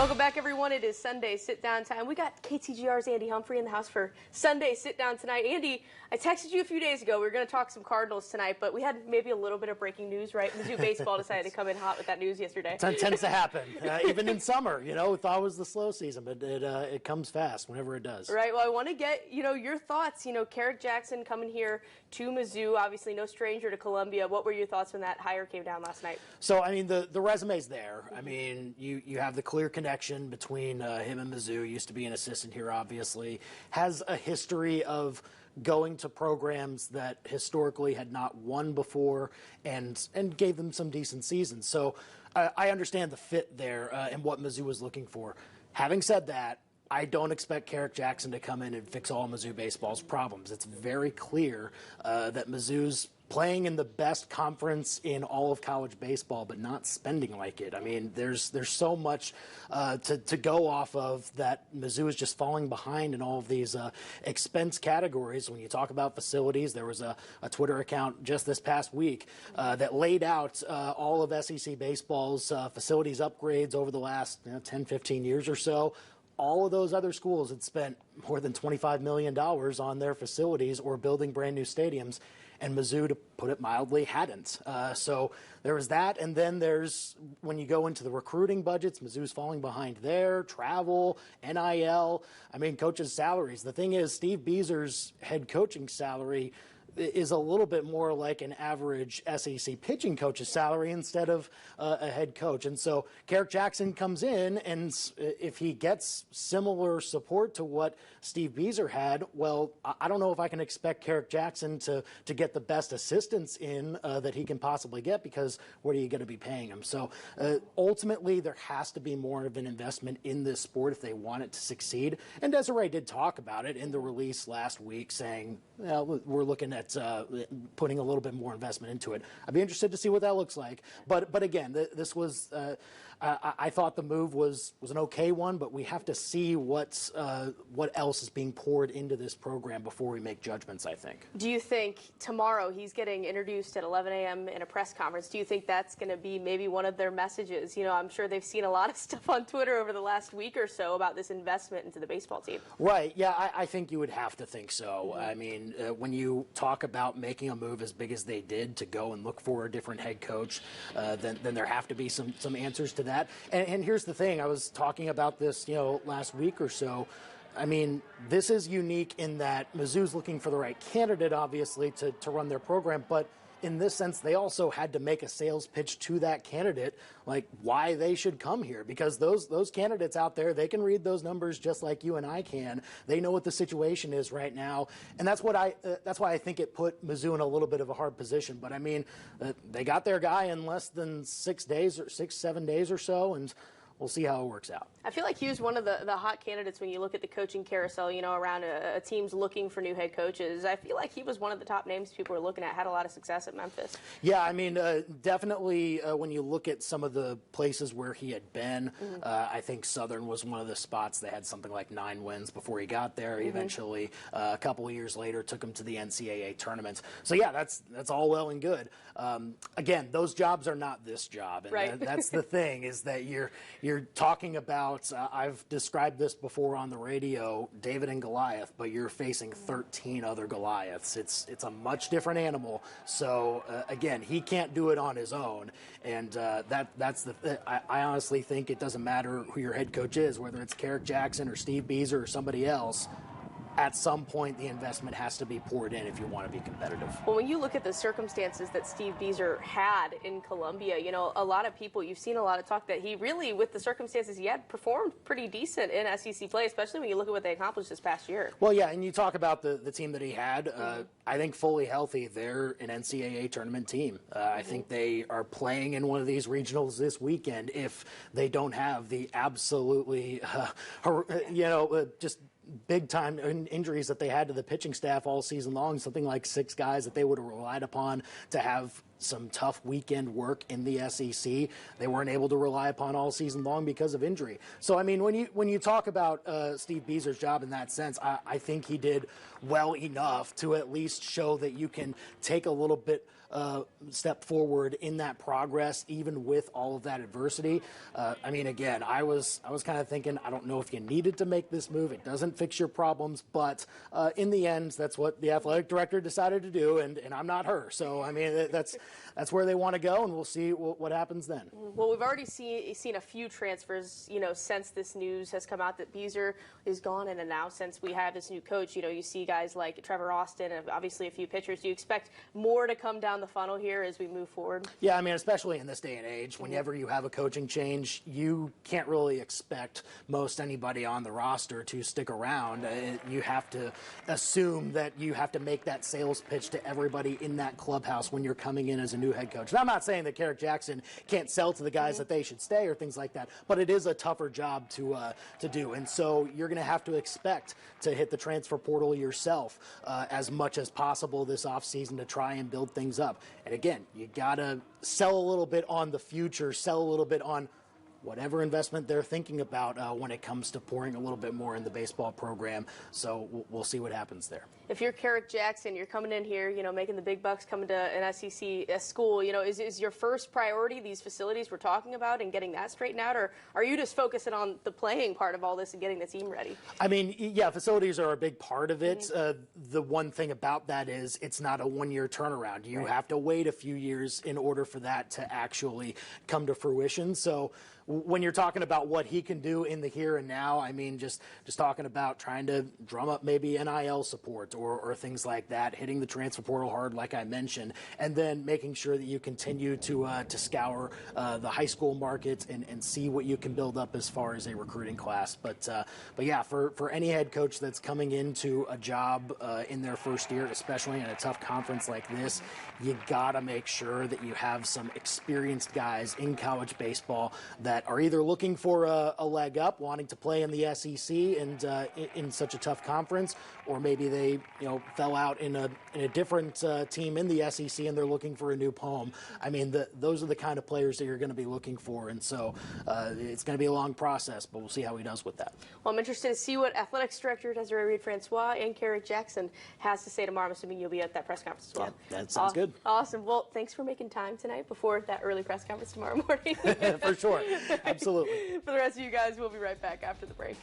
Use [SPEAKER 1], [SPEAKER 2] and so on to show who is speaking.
[SPEAKER 1] Welcome back, everyone. It is Sunday Sit Down time. We got KTGR's Andy Humphrey in the house for Sunday Sit Down tonight. Andy, I texted you a few days ago. We were going to talk some Cardinals tonight, but we had maybe a little bit of breaking news, right? Mizzou baseball decided to come in hot with that news yesterday.
[SPEAKER 2] Tends to happen, even in summer. You know, we thought it was the slow season, but it comes fast whenever it does.
[SPEAKER 1] Right. Well, I want to get your thoughts. Carrick Jackson coming here to Mizzou, obviously no stranger to Columbia. What were your thoughts when that hire came down last night?
[SPEAKER 2] So, I mean, the resume's there. I mean, you have the clear connection between him and Mizzou. Used to be an assistant here, obviously. Has a history of going to programs that historically had not won before and gave them some decent seasons. So I understand the fit there and what Mizzou was looking for. Having said that, I don't expect Carrick Jackson to come in and fix all Mizzou baseball's problems. It's very clear that Mizzou's playing in the best conference in all of college baseball, but not spending like it. I mean, there's so much to go off of that Mizzou is just falling behind in all of these expense categories. When you talk about facilities, there was a Twitter account just this past week that laid out all of SEC baseball's facilities upgrades over the last 10, 15 years or so. All of those other schools had spent more than $25 million on their facilities or building brand new stadiums, and Mizzou, to put it mildly, hadn't. So there was that, and then there's, when you go into the recruiting budgets, Mizzou's falling behind there, travel, NIL, I mean, coaches' salaries. The thing is, Steve Beezer's head coaching salary is a little bit more like an average SEC pitching coach's salary instead of a head coach. And so Carrick Jackson comes in, and if he gets similar support to what Steve Beezer had, well, I don't know if I can expect Carrick Jackson to get the best assistance in that he can possibly get, because what are you going to be paying him? So ultimately, there has to be more of an investment in this sport if they want it to succeed. And Desiree did talk about it in the release last week, saying, we're looking at putting a little bit more investment into it. I'd be interested to see what that looks like. But again, this was I thought the move was an okay one, but we have to see what else is being poured into this program before we make judgments, I think.
[SPEAKER 1] Do you think tomorrow he's getting introduced at 11 a.m. in a press conference? Do you think that's going to be maybe one of their messages? I'm sure they've seen a lot of stuff on Twitter over the last week or so about this investment into the baseball team.
[SPEAKER 2] Right. Yeah, I think you would have to think so. I mean, when you talk about making a move as big as they did to go and look for a different head coach, then there have to be some answers to that. And here's the thing. I was talking about this, last week or so. I mean, this is unique in that Mizzou's looking for the right candidate, obviously, to run their program. But in this sense, they also had to make a sales pitch to that candidate, like why they should come here, because those candidates out there, they can read those numbers just like you and I can. They know what the situation is right now, and that's why I think it put Mizzou in a little bit of a hard position. But I mean, they got their guy in less than 6 days or 7 days or so, and we'll see how it works out.
[SPEAKER 1] I feel like he was one of the hot candidates when you look at the coaching carousel, around a teams looking for new head coaches. I feel like he was one of the top names people were looking at, had a lot of success at Memphis.
[SPEAKER 2] Yeah, I mean, definitely when you look at some of the places where he had been, I think Southern was one of the spots. They had something like 9 wins before he got there. Eventually, a couple of years later, took him to the NCAA tournament. So yeah, that's all well and good. Again, those jobs are not this job, and
[SPEAKER 1] right.
[SPEAKER 2] That's the thing, is that you're talking about, I've described this before on the radio, David and Goliath, but you're facing 13 other Goliaths. It's a much different animal. So again, he can't do it on his own, and I honestly think it doesn't matter who your head coach is, whether it's Carrick Jackson or Steve Beezer or somebody else. At some point, the investment has to be poured in if you want to be competitive.
[SPEAKER 1] Well, when you look at the circumstances that Steve Beezer had in Columbia, a lot of people, you've seen a lot of talk that he really, with the circumstances he had, performed pretty decent in SEC play, especially when you look at what they accomplished this past year.
[SPEAKER 2] Well, yeah, and you talk about the team that he had. I think fully healthy, they're an NCAA tournament team. I think they are playing in one of these regionals this weekend if they don't have the absolutely, just big-time injuries that they had to the pitching staff all season long, something like 6 guys that they would have relied upon to have some tough weekend work in the SEC. They weren't able to rely upon all season long because of injury. So, I mean, when you talk about Steve Beezer's job in that sense, I think he did well enough to at least show that you can take a little bit step forward in that progress, even with all of that adversity. I mean, again, I was kind of thinking, I don't know if you needed to make this move. It doesn't fix your problems, but in the end, that's what the athletic director decided to do, and I'm not her. So, I mean, that's where they want to go, and we'll see what happens then.
[SPEAKER 1] Well, we've already seen a few transfers, since this news has come out that Beezer is gone, and now since we have this new coach, you see guys like Trevor Austin and obviously a few pitchers. Do you expect more to come down the funnel here as we move forward?
[SPEAKER 2] Yeah, I mean, especially in this day and age, whenever you have a coaching change, you can't really expect most anybody on the roster to stick around. You have to assume that you have to make that sales pitch to everybody in that clubhouse when you're coming in as a new head coach. And I'm not saying that Carrick Jackson can't sell to the guys that they should stay or things like that, but it is a tougher job to do. And so you're going to have to expect to hit the transfer portal yourself as much as possible this offseason to try and build things up. And again, you got to sell a little bit on the future, sell a little bit on whatever investment they're thinking about when it comes to pouring a little bit more in the baseball program. So we'll see what happens there.
[SPEAKER 1] If you're Carrick Jackson, you're coming in here, making the big bucks, coming to an SEC school, is your first priority these facilities we're talking about and getting that straightened out, or are you just focusing on the playing part of all this and getting the team ready?
[SPEAKER 2] I mean, yeah, facilities are a big part of it. The one thing about that is it's not a one-year turnaround. You have to wait a few years in order for that to actually come to fruition. So when you're talking about what he can do in the here and now, I mean, just talking about trying to drum up maybe NIL support or things like that, hitting the transfer portal hard, like I mentioned, and then making sure that you continue to scour the high school markets and see what you can build up as far as a recruiting class. But yeah, for any head coach that's coming into a job in their first year, especially in a tough conference like this, you gotta make sure that you have some experienced guys in college baseball that are either looking for a leg up, wanting to play in the SEC and in such a tough conference, or maybe they fell out in a different team in the SEC and they're looking for a new home. I mean, those are the kind of players that you're going to be looking for, and so it's going to be a long process, but we'll see how he does with that.
[SPEAKER 1] Well, I'm interested to see what Athletics Director Desiree Reed-Francois and Carrick Jackson has to say tomorrow. I'm assuming you'll be at that press conference as well.
[SPEAKER 2] Yeah, that sounds good.
[SPEAKER 1] Awesome. Well, thanks for making time tonight before that early press conference tomorrow morning.
[SPEAKER 2] For sure. Absolutely.
[SPEAKER 1] For the rest of you guys, we'll be right back after the break.